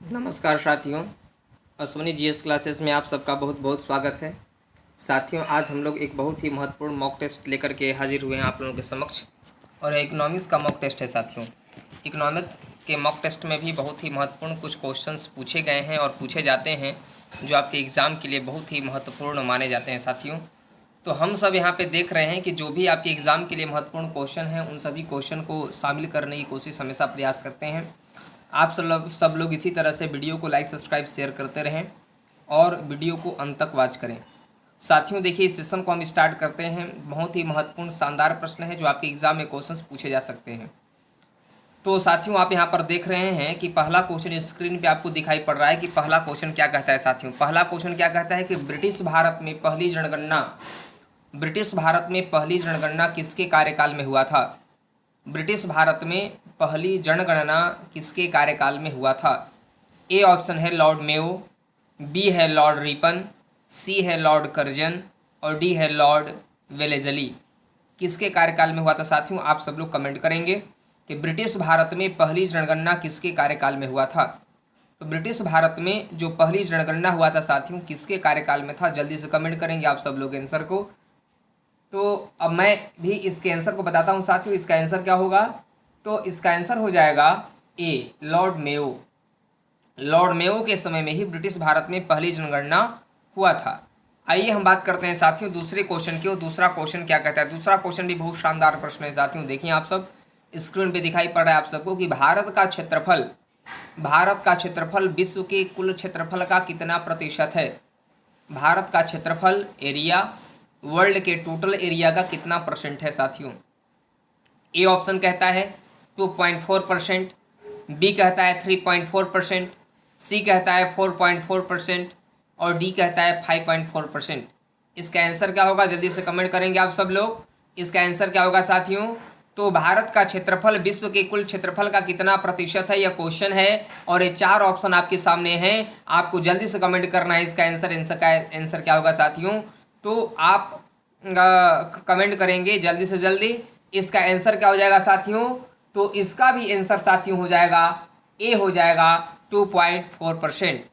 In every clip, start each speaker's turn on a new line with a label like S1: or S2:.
S1: नमस्कार साथियों, Ashwini GS classes में आप सबका बहुत बहुत स्वागत है। साथियों, आज हम लोग एक बहुत ही महत्वपूर्ण मॉक टेस्ट लेकर के हाजिर हुए हैं आप लोगों के समक्ष। और इकोनॉमिक्स का मॉक टेस्ट है साथियों। इकोनॉमिक्स के मॉक टेस्ट में भी बहुत ही महत्वपूर्ण कुछ क्वेश्चंस पूछे गए हैं और पूछे जाते हैं जो आपके एग्ज़ाम के लिए बहुत ही महत्वपूर्ण माने जाते हैं साथियों। तो हम सब यहाँ पे देख रहे हैं कि जो भी आपके एग्ज़ाम के लिए महत्वपूर्ण क्वेश्चन हैं उन सभी क्वेश्चन को शामिल करने की कोशिश हमेशा प्रयास करते हैं। आप सब लोग इसी तरह से वीडियो को लाइक सब्सक्राइब शेयर करते रहें और वीडियो को अंत तक वॉच करें। साथियों देखिए, इस सेशन को हम स्टार्ट करते हैं। बहुत ही महत्वपूर्ण शानदार प्रश्न है जो आपके एग्जाम में क्वेश्चंस पूछे जा सकते हैं। तो साथियों, आप यहाँ पर देख रहे हैं कि पहला क्वेश्चन स्क्रीन पे आपको दिखाई पड़ रहा है कि पहला क्वेश्चन क्या कहता है साथियों। पहला क्वेश्चन क्या कहता है कि ब्रिटिश भारत में पहली जनगणना किसके कार्यकाल में हुआ था। ब्रिटिश भारत में पहली जनगणना किसके कार्यकाल में हुआ था। ए ऑप्शन है लॉर्ड मेयो, बी है लॉर्ड रिपन, सी है लॉर्ड कर्जन और डी है लॉर्ड वेलेजली। किसके कार्यकाल में हुआ था साथियों, आप सब लोग कमेंट करेंगे कि ब्रिटिश भारत में पहली जनगणना किसके कार्यकाल में हुआ था। तो ब्रिटिश भारत में जो पहली जनगणना हुआ था साथियों किसके कार्यकाल में था, जल्दी से कमेंट करेंगे आप सब लोग आंसर को। तो अब मैं भी इसके आंसर को बताता हूँ साथियों। इसका आंसर क्या होगा, तो इसका आंसर हो जाएगा ए लॉर्ड मेयो। लॉर्ड मेयो के समय में ही ब्रिटिश भारत में पहली जनगणना हुआ था। आइए हम बात करते हैं साथियों दूसरे क्वेश्चन की। और दूसरा क्वेश्चन क्या कहता है, दूसरा क्वेश्चन भी बहुत शानदार प्रश्न है साथियों। देखिए आप सब स्क्रीन पे दिखाई पड़ रहा है आप सबको कि भारत का क्षेत्रफल विश्व के कुल क्षेत्रफल का कितना प्रतिशत है। भारत का क्षेत्रफल एरिया वर्ल्ड के टोटल एरिया का कितना परसेंट है साथियों। ए ऑप्शन कहता है 2.4%, बी कहता है 3.4%, सी कहता है 4.4% और डी कहता है 5.4%। इसका आंसर क्या होगा, जल्दी से कमेंट करेंगे आप सब लोग। इसका आंसर क्या होगा साथियों, तो भारत का क्षेत्रफल विश्व के कुल क्षेत्रफल का कितना प्रतिशत है, यह क्वेश्चन है। और ये चार ऑप्शन आपके सामने हैं, आपको जल्दी से कमेंट करना है इसका आंसर क्या होगा साथियों। तो आप कमेंट करेंगे जल्दी से जल्दी। इसका आंसर क्या हो जाएगा साथियों, तो इसका भी आंसर साथियों हो जाएगा ए हो जाएगा 2.4%।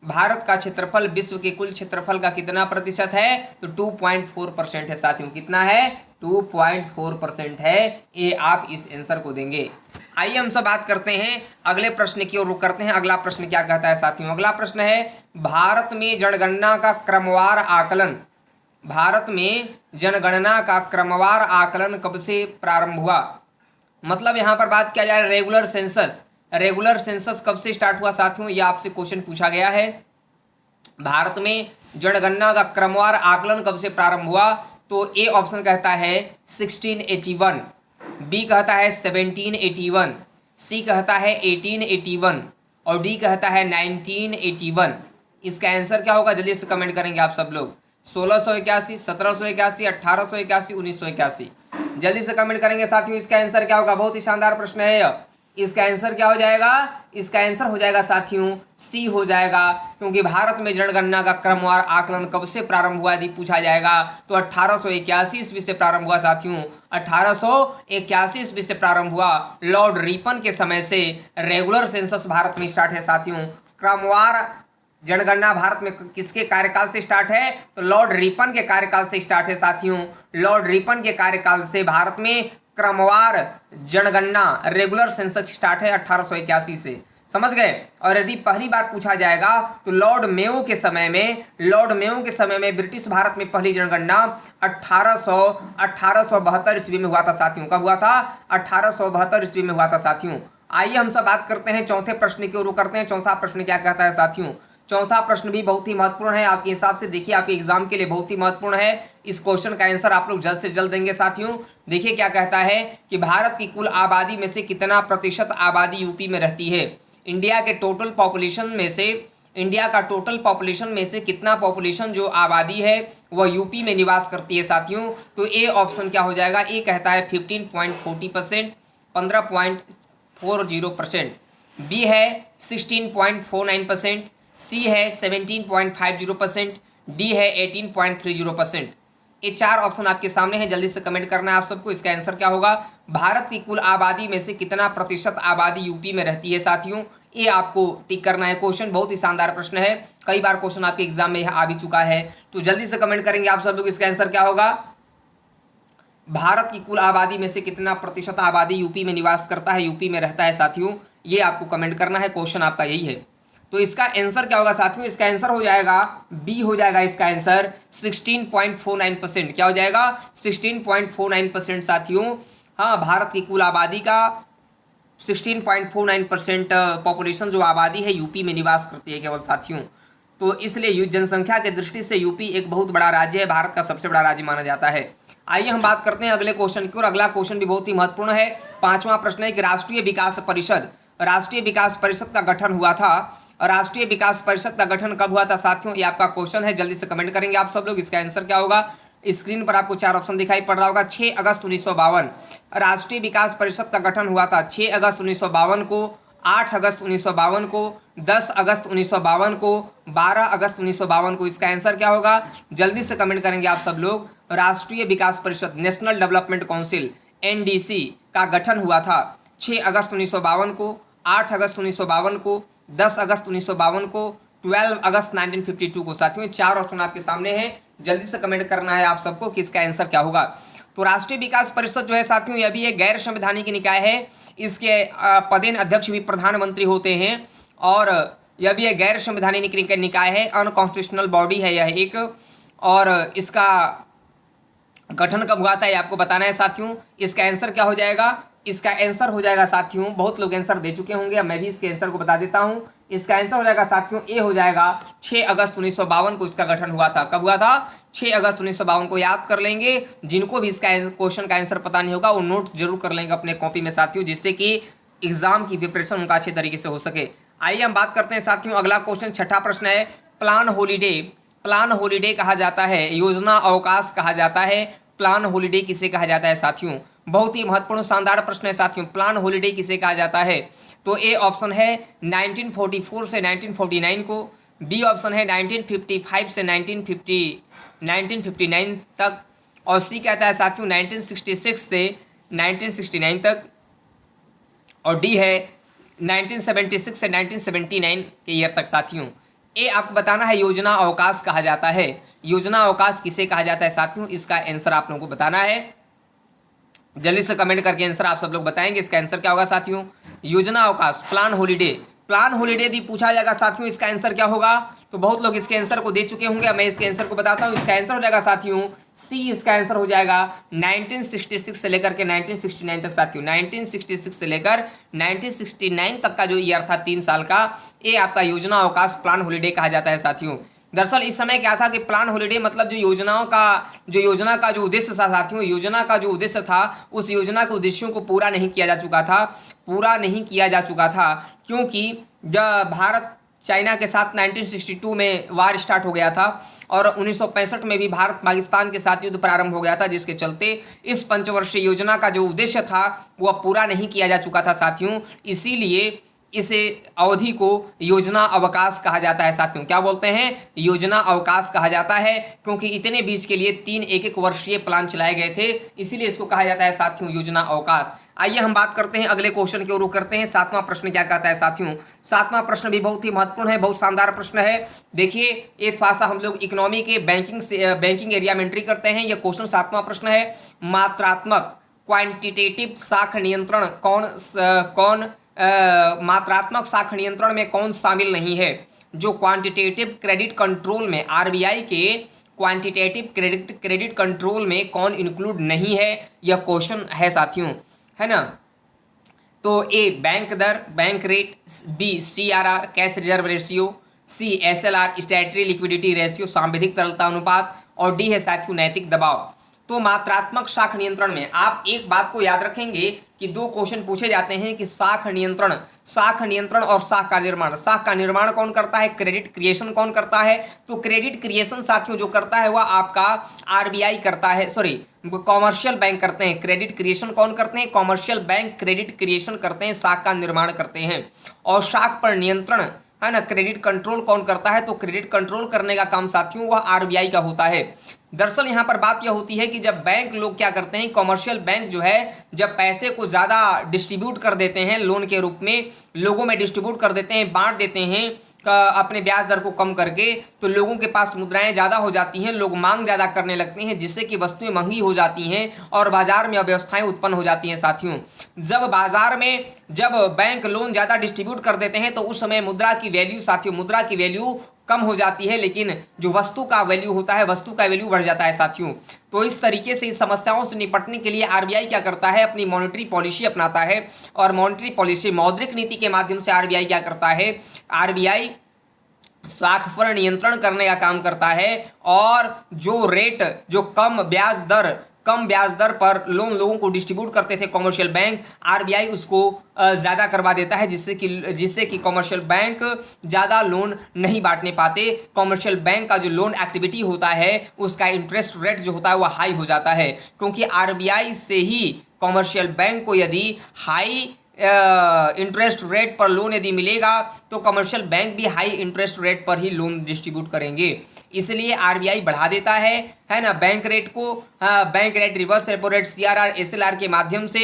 S1: भारत का क्षेत्रफल विश्व के कुल क्षेत्रफल का कितना प्रतिशत है, तो 2.4% है साथियों। कितना है, 2.4% है। ये आप इस आंसर को देंगे। आइए हम सब बात करते हैं अगले प्रश्न की ओर रुख करते हैं। अगला प्रश्न क्या कहता है साथियों, अगला प्रश्न है भारत में जनगणना का क्रमवार आकलन। भारत में जनगणना का क्रमवार आकलन कब से प्रारंभ हुआ। मतलब यहाँ पर बात किया जाए रेगुलर सेंसस कब से स्टार्ट हुआ साथियों, ये आपसे क्वेश्चन पूछा गया है। भारत में जनगणना का क्रमवार आकलन कब से प्रारंभ हुआ, तो ए ऑप्शन कहता है 1681, बी कहता है 1781, सी कहता है 1881 और डी कहता है 1981। इसका आंसर क्या होगा, जल्दी से कमेंट करेंगे आप सब लोग। 1681, 1781, 1881, 1981। जल्दी से कमेंट करेंगे साथियों। इसका आंसर क्या होगा, बहुत ही शानदार प्रश्न है यह। इसका आंसर क्या हो जाएगा, इसका आंसर हो जाएगा साथियों सी हो जाएगा, क्योंकि भारत में जनगणना का क्रमवार आकलन कब से प्रारंभ हुआ यदि पूछा जाएगा तो 1881 ईस्वी से प्रारंभ हुआ साथियों। 1881 ईस्वी से प्रारंभ हुआ। लॉर्ड रिपन के समय से रेगुलर सेंसस भारत में स्टार्ट है साथियों। क्रमवार जनगणना भारत में किसके कार्यकाल से स्टार्ट है, तो लॉर्ड रिपन के कार्यकाल से स्टार्ट है साथियों। लॉर्ड रिपन के कार्यकाल से भारत में क्रमवार जनगणना रेगुलर सेंसस स्टार्ट है 1881 से। समझ गए। और यदि पहली बार पूछा जाएगा तो लॉर्ड मेयो के समय में ब्रिटिश भारत में पहली जनगणना 1872 ईस्वी में हुआ था साथियों। कब हुआ था, 1872 ईस्वी में हुआ था साथियों। आइए हम सब बात करते हैं चौथे प्रश्न की ओर करते हैं। चौथा प्रश्न क्या कहता है साथियों, चौथा प्रश्न भी बहुत ही महत्वपूर्ण है आपके हिसाब से। देखिए आपके एग्जाम के लिए बहुत ही महत्वपूर्ण है। इस क्वेश्चन का आंसर आप लोग जल्द से जल्द देंगे साथियों। देखिए क्या कहता है कि भारत की कुल आबादी में से कितना प्रतिशत आबादी यूपी में रहती है। इंडिया का टोटल पॉपुलेशन में से कितना पॉपुलेशन जो आबादी है वह यूपी में निवास करती है साथियों। तो ए ऑप्शन क्या हो जाएगा, ए कहता है 15.40%, 15.40%, बी है 16.49%, सी है 17.50%, डी है 18.30%। ये चार ऑप्शन आपके सामने हैं, जल्दी से कमेंट करना है आप सबको। इसका आंसर क्या होगा, भारत की कुल आबादी में से कितना प्रतिशत आबादी यूपी में रहती है साथियों। ये आपको टिक करना है। क्वेश्चन बहुत ही शानदार प्रश्न है, कई बार क्वेश्चन आपके एग्जाम में आ भी चुका है। तो जल्दी से कमेंट करेंगे आप सब लोग, इसका आंसर क्या होगा। भारत की कुल आबादी में से कितना प्रतिशत आबादी यूपी में निवास करता है, यूपी में रहता है साथियों, ये आपको कमेंट करना है। क्वेश्चन आपका यही है। तो इसका आंसर क्या होगा साथियों, इसका आंसर हो जाएगा बी हो जाएगा इसका आंसर 16.49%। क्या हो जाएगा 16.49% साथियों। हाँ, भारत की कुल आबादी का 16.49% पॉपुलेशन जो आबादी है यूपी में निवास करती है केवल साथियों। तो इसलिए जनसंख्या की दृष्टि से यूपी एक बहुत बड़ा राज्य है, भारत का सबसे बड़ा राज्य माना जाता है। आइए हम बात करते हैं अगले क्वेश्चन की, और अगला क्वेश्चन भी बहुत ही महत्वपूर्ण है। पांचवा प्रश्न है कि राष्ट्रीय विकास परिषद का गठन हुआ था। राष्ट्रीय विकास परिषद का गठन कब हुआ था साथियों, ये आपका क्वेश्चन है। जल्दी से कमेंट करेंगे आप सब लोग, इसका आंसर क्या होगा। स्क्रीन पर आपको 4 ऑप्शन दिखाई पड़ रहा होगा। 6 अगस्त 1952 राष्ट्रीय विकास परिषद का गठन हुआ था। 6 अगस्त 1952 को, 8 अगस्त 1952 को, 10 अगस्त 1952 को, 12 अगस्त 1952 को। इसका आंसर क्या होगा, जल्दी से कमेंट करेंगे आप सब लोग। राष्ट्रीय विकास परिषद, नेशनल डेवलपमेंट काउंसिल, एनडीसी का गठन हुआ था 6 अगस्त 1952 को, 8 अगस्त 1952 को, 10 अगस्त 1952 को, 12 अगस्त 1952 को। साथियों 4 ऑप्शन आपके सामने हैं, जल्दी से कमेंट करना है आप सबको कि इसका आंसर क्या होगा। तो राष्ट्रीय विकास परिषद जो है साथियों, यह भी एक गैर संवैधानिक निकाय है। इसके पदेन अध्यक्ष भी प्रधानमंत्री होते हैं, और यह भी एक गैर संवैधानिक निकाय है, अनकॉन्स्टिट्यूशनल बॉडी है यह एक। और इसका गठन कब हुआ था ये आपको बताना है साथियों। इसका आंसर क्या हो जाएगा, इसका आंसर हो जाएगा साथियों, बहुत लोग आंसर दे चुके होंगे, मैं भी इसके आंसर को बता देता हूं। इसका आंसर हो जाएगा साथियों, ए हो जाएगा 6 अगस्त 1952 को इसका गठन हुआ था। कब हुआ था, 6 अगस्त 1952 को। याद कर लेंगे, जिनको भी इसका क्वेश्चन का आंसर पता नहीं होगा वो नोट जरूर कर लेंगे अपने कॉपी में साथियों, जिससे कि एग्जाम की प्रिपरेशन उनका अच्छे तरीके से हो सके। आइए हम बात करते हैं साथियों, अगला क्वेश्चन छठा प्रश्न है। प्लान हॉलीडे कहा जाता है, योजना अवकाश कहा जाता है। प्लान हॉलीडे किसे कहा जाता है साथियों, बहुत ही महत्वपूर्ण शानदार प्रश्न है साथियों। प्लान हॉलीडे किसे कहा जाता है, तो ए ऑप्शन है 1944 से 1949 को, बी ऑप्शन है 1955 से 1959 तक, और सी कहता है साथियों 1966 से 1969 तक, और डी है 1976 से 1979 के ईयर तक साथियों। ए आपको बताना है योजना अवकाश कहा जाता है। योजना अवकाश किसे कहा जाता है साथियों, इसका आंसर आप लोगों को बताना है। जल्दी से कमेंट करके आंसर आप सब लोग बताएंगे, इसका आंसर क्या होगा साथियों। योजना अवकाश, प्लान हॉलीडे यदि पूछा जाएगा साथियों, इसका आंसर क्या होगा। तो बहुत लोग इसके आंसर को दे चुके होंगे, मैं इसके आंसर को बताता हूँ। इसका आंसर हो जाएगा साथियों सी, इसका आंसर हो जाएगा 1966 से लेकर के 1969 तक साथियों। 1966 से लेकर 1969 तक का जो ईयर था 3 साल का, ये आपका योजना अवकाश प्लान हॉलीडे कहा जाता है साथियों। दरअसल इस समय क्या था कि प्लान हॉलीडे मतलब जो योजना का जो उद्देश्य था साथियों, योजना का जो उद्देश्य था, उस योजना के उद्देश्यों को पूरा नहीं किया जा चुका था, क्योंकि जब भारत चाइना के साथ 1962 में वार स्टार्ट हो गया था, और 1965 में भी भारत पाकिस्तान के साथ युद्ध प्रारंभ हो गया था, जिसके चलते इस पंचवर्षीय योजना का जो उद्देश्य था वह पूरा नहीं किया जा चुका था साथियों। इसीलिए इस अवधि को योजना अवकाश कहा जाता है साथियों। क्या बोलते हैं, योजना अवकाश कहा जाता है, क्योंकि इतने बीच के लिए 3 एक वर्षीय प्लान चलाए गए थे, इसीलिए इसको कहा जाता है साथियों योजना अवकाश। आइए हम बात करते हैं अगले क्वेश्चन की ओर रुख करते हैं। 7वां प्रश्न क्या कहता है साथियों। 7वां प्रश्न भी बहुत ही महत्वपूर्ण है, बहुत शानदार प्रश्न है। देखिए, ये थोड़ा सा हम लोग इकोनॉमी के बैंकिंग एरिया में एंट्री करते हैं। यह क्वेश्चन 7वां प्रश्न है। मात्रात्मक क्वांटिटेटिव साख नियंत्रण मात्रात्मक साख नियंत्रण में कौन शामिल नहीं है। जो क्वांटिटेटिव क्रेडिट कंट्रोल में, आरबीआई के क्वांटिटेटिव क्रेडिट कंट्रोल में कौन इंक्लूड नहीं है, यह क्वेश्चन है साथियों, है ना। तो ए बैंक दर, bank rate, B CRR cash reserve ratio, C SLR statutory liquidity ratio सांविधिक तरलता अनुपात, और डी है साथियों नैतिक दबाव। तो मात्रात्मक साख नियंत्रण में आप एक बात को याद रखेंगे कि 2 क्वेश्चन पूछे जाते हैं कि साख नियंत्रण और साख का निर्माण। साख का निर्माण कौन करता है, क्रेडिट क्रिएशन कौन करता है। तो क्रेडिट क्रिएशन साथियों जो करता है वह आपका आरबीआई करता है, सॉरी कॉमर्शियल बैंक करते हैं। क्रेडिट क्रिएशन कौन करते हैं, कॉमर्शियल बैंक क्रेडिट क्रिएशन करते हैं, साख का निर्माण करते हैं। और साख पर नियंत्रण है ना, क्रेडिट कंट्रोल कौन करता है, तो क्रेडिट कंट्रोल करने का काम साथियों वह आरबीआई का होता है। दरअसल यहाँ पर बात यह होती है कि जब बैंक लोग क्या करते हैं, कॉमर्शियल बैंक जो है जब पैसे को ज़्यादा डिस्ट्रीब्यूट कर देते हैं लोन के रूप में, लोगों में डिस्ट्रीब्यूट कर देते हैं, बांट देते हैं अपने ब्याज दर को कम करके, तो लोगों के पास मुद्राएं ज़्यादा हो जाती हैं, लोग मांग ज़्यादा करने लगते हैं, जिससे कि वस्तुएं महंगी हो जाती हैं और बाजार में अव्यवस्थाएं उत्पन्न हो जाती हैं। साथियों, जब बाजार में जब बैंक लोन ज़्यादा डिस्ट्रीब्यूट कर देते हैं तो उस समय मुद्रा की वैल्यू, साथियों मुद्रा की वैल्यू कम हो जाती है, लेकिन जो वस्तु का वैल्यू होता है, वस्तु का वैल्यू बढ़ जाता है। साथियों, तो इस तरीके से इस समस्याओं से निपटने के लिए आरबीआई क्या करता है, अपनी मॉनेटरी पॉलिसी अपनाता है, और मॉनेटरी पॉलिसी, मौद्रिक नीति के माध्यम से आरबीआई क्या करता है, आरबीआई साख पर नियंत्रण करने का काम करता है, और जो रेट, जो कम ब्याज दर पर लोन लोगों को डिस्ट्रीब्यूट करते थे कॉमर्शियल बैंक, आरबीआई उसको ज़्यादा करवा देता है, जिससे कि कॉमर्शियल बैंक ज़्यादा लोन नहीं बांटने पाते। कॉमर्शियल बैंक का जो लोन एक्टिविटी होता है उसका इंटरेस्ट रेट जो होता है वो हाई हो जाता है, क्योंकि आरबीआई से ही कॉमर्शियल बैंक को यदि हाई इंटरेस्ट रेट पर लोन यदि मिलेगा तो कमर्शियल बैंक भी हाई इंटरेस्ट रेट पर ही लोन डिस्ट्रीब्यूट करेंगे। इसलिए आरबीआई बढ़ा देता है ना बैंक रेट को, bank rate, reverse repo rate, CRR, SLR के माध्यम से।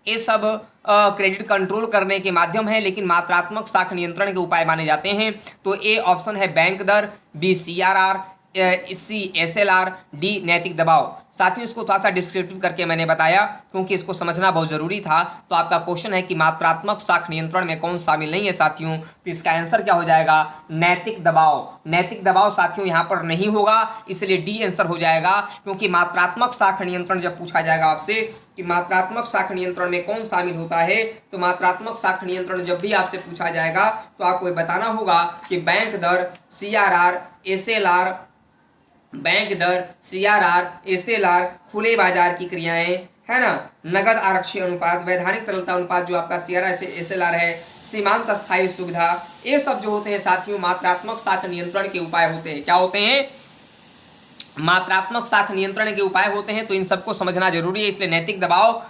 S1: ये सब क्रेडिट कंट्रोल करने के माध्यम है, लेकिन मात्रात्मक साख नियंत्रण के उपाय माने जाते हैं। तो ए ऑप्शन है बैंक दर, बी सीआरआर, सी एसएलआर, डी नैतिक दबाव। साथियों, इसको थोड़ा सा डिस्क्रिप्टिव करके मैंने बताया क्योंकि इसको समझना बहुत जरूरी था। तो आपका क्वेश्चन है कि मात्रात्मक साख नियंत्रण में कौन शामिल नहीं है साथियों, तो इसका आंसर क्या हो जाएगा, नैतिक दबाव। नैतिक दबाव साथियों यहाँ पर नहीं होगा, इसलिए डी आंसर हो जाएगा, क्योंकि मात्रात्मक साख नियंत्रण जब पूछा जाएगा आपसे कि मात्रात्मक साख नियंत्रण में कौन शामिल होता है, तो मात्रात्मक साख नियंत्रण जब भी आपसे पूछा जाएगा तो आपको बताना होगा कि बैंक दर, सीआरआर, एसएलआर, बैंक दर, सीआरआर, एसएलआर, खुले बाजार की क्रियाएं, है ना, नगद आरक्षी अनुपात, वैधानिक तरलता अनुपात जो आपका सीआरआर से एसएलआर है, सीमांत स्थायी सुविधा, ये सब जो होते हैं साथियों मात्रात्मक साख नियंत्रण के उपाय होते हैं। क्या होते हैं, मात्रात्मक साख नियंत्रण के उपाय होते हैं। तो इन सबको समझना जरूरी है, इसलिए नैतिक दबाव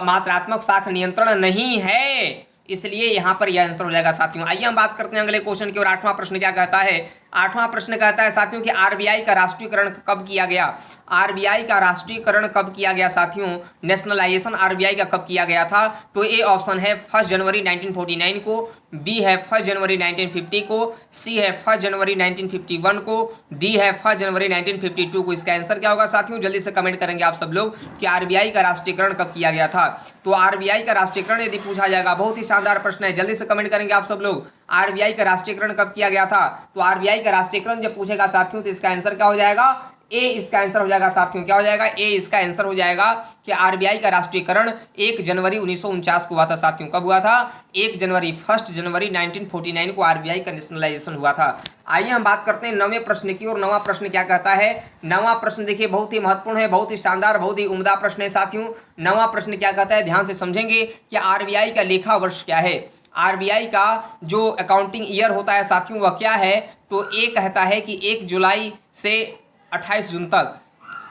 S1: मात्रात्मक साख नियंत्रण नहीं है, इसलिए यहां पर यह आंसर हो जाएगा साथियों। आइए हम बात करते हैं अगले क्वेश्चन की, और 8वां प्रश्न क्या कहता है। 8वां प्रश्न कहता है साथियों कि आरबीआई का राष्ट्रीयकरण कब किया गया। आरबीआई का राष्ट्रीयकरण कब किया गया साथियों, नेशनलाइजेशन आरबीआई का कब किया गया था। तो ए ऑप्शन है 1 जनवरी 1949 को, बी है 1 जनवरी 1950 को, सी है 1 जनवरी 1951 को, डी है 1 जनवरी 1952 को। इसका आंसर क्या होगा साथियों, जल्दी से कमेंट करेंगे आप सब लोग कि आरबीआई का राष्ट्रीयकरण कब किया गया था। तो आरबीआई का राष्ट्रीयकरण यदि पूछा जाएगा, बहुत ही शानदार प्रश्न है, जल्दी से कमेंट करेंगे आप सब लोग, आरबीआई का राष्ट्रीयकरण कब किया गया था। तो आरबीआई का राष्ट्रीयकरण जब पूछेगा साथियों तो इसका आंसर क्या हो जाएगा, ए इसका आंसर हो जाएगा साथियों। क्या हो जाएगा, ए इसका आंसर हो जाएगा कि आरबीआई का राष्ट्रीयकरण 1 जनवरी 1949 को हुआ था साथियों। कब हुआ था, 1 जनवरी 1 जनवरी 1949 को आरबीआई का नेशनलाइजेशन हुआ था। आइए हम बात करते हैं 9वें प्रश्न की, और 9वां प्रश्न क्या कहता है। 9वां प्रश्न देखिए बहुत ही महत्वपूर्ण है, बहुत ही शानदार, बहुत ही उम्दा प्रश्न है साथियों। 9वां प्रश्न क्या कहता है, ध्यान से समझेंगे कि आरबीआई का लेखा वर्ष क्या है। आरबीआई का जो अकाउंटिंग ईयर होता है साथियों वह क्या है। तो ए कहता है कि 1 जुलाई से 28 जून तक,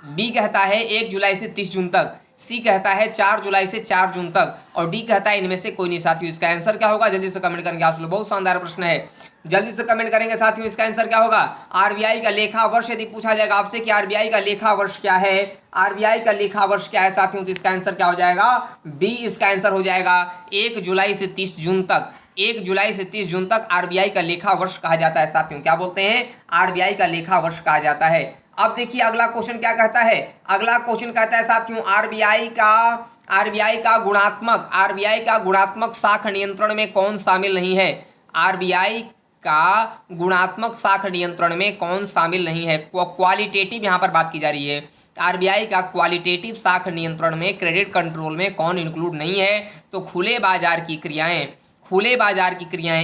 S1: बी कहता है 1 जुलाई से 30 जून तक, सी कहता है 4 जुलाई से 4 जून तक, और डी कहता है इनमें से कोई नहीं साथियों। इसका आंसर क्या होगा, जल्दी से कमेंट करेंगे आप लोग, बहुत शानदार प्रश्न है, जल्दी से कमेंट करेंगे साथियों। इसका आंसर क्या होगा, आरबीआई का लेखा वर्ष यदि पूछा जाएगा आपसे कि आरबीआई का लेखा वर्ष क्या है, आरबीआई का लेखा वर्ष क्या है साथियों, तो इसका आंसर क्या हो जाएगा, बी इसका आंसर हो जाएगा 1 जुलाई से 30 जून तक। 1 जुलाई से 30 जून तक आरबीआई का लेखा वर्ष कहा जाता है साथियों। क्या बोलते हैं, आरबीआई का लेखा वर्ष कहा जाता है। अब देखिए अगला क्वेश्चन क्या कहता है। अगला क्वेश्चन कहता है साथियों आरबीआई का गुणात्मक साख नियंत्रण में कौन शामिल नहीं है। आरबीआई का गुणात्मक साख नियंत्रण में कौन शामिल नहीं है। क्वालिटेटिव यहाँ पर बात की जा रही है। आरबीआई का क्वालिटेटिव साख नियंत्रण में, क्रेडिट कंट्रोल में कौन इंक्लूड नहीं है। तो खुले बाजार की क्रियाएं,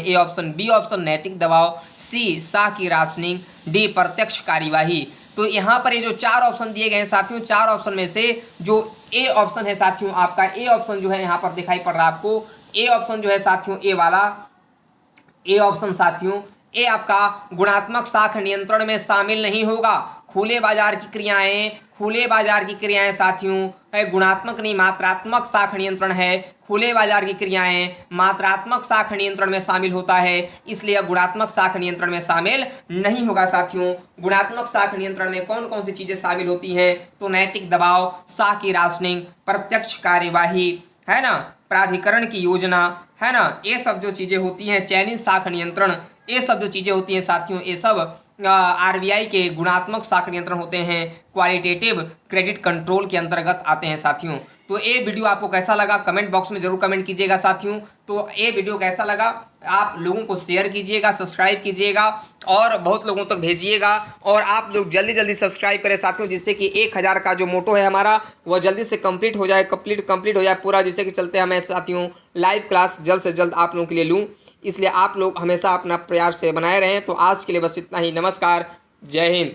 S1: ए ऑप्शन, बी ऑप्शन नैतिक दबाव, सी साख की राशनिंग, डी प्रत्यक्ष कार्यवाही। तो यहाँ पर ये जो 4 ऑप्शन दिए गए हैं साथियों, 4 ऑप्शन में से जो ए ऑप्शन है साथियों, आपका ए ऑप्शन जो है यहाँ पर दिखाई पड़ रहा है आपको, ए ऑप्शन जो है साथियों, ए वाला ए ऑप्शन साथियों, ए आपका गुणात्मक साख नियंत्रण में शामिल नहीं होगा। खुले बाजार की क्रियाएं साथियों गुणात्मक नहीं मात्रात्मक साख नियंत्रण है। खुले बाजार की क्रियाएं मात्रात्मक साख नियंत्रण में शामिल होता है, इसलिए यह गुणात्मक साख नियंत्रण में शामिल नहीं होगा साथियों। गुणात्मक साख नियंत्रण में कौन कौन सी चीजें शामिल होती हैं? तो नैतिक दबाव, साख की राशनिंग, प्रत्यक्ष कार्यवाही, है ना, प्राधिकरण की योजना, है ना, ये सब जो चीजें होती हैं, चयनित साख नियंत्रण, ये सब जो चीजें होती हैं साथियों, ये सब आरबीआई के गुणात्मक साख नियंत्रण होते हैं, क्वालिटेटिव क्रेडिट कंट्रोल के अंतर्गत आते हैं साथियों। तो ये वीडियो आपको कैसा लगा कमेंट बॉक्स में जरूर कमेंट कीजिएगा साथियों। तो ये वीडियो कैसा लगा आप लोगों को शेयर कीजिएगा, सब्सक्राइब कीजिएगा और बहुत लोगों तक भेजिएगा। और आप लोग जल्दी जल्दी सब्सक्राइब करें साथियों, जिससे कि 1000 का जो मोटो है हमारा वह जल्दी से कंप्लीट हो जाए, कंप्लीट हो जाए पूरा, जिससे कि चलते हमें साथियों लाइव क्लास जल्द से जल्द आप लोगों के लिए लूँ। इसलिए आप लोग हमेशा अपना प्रयास से बनाए रहें। तो आज के लिए बस इतना ही। नमस्कार, जय हिंद।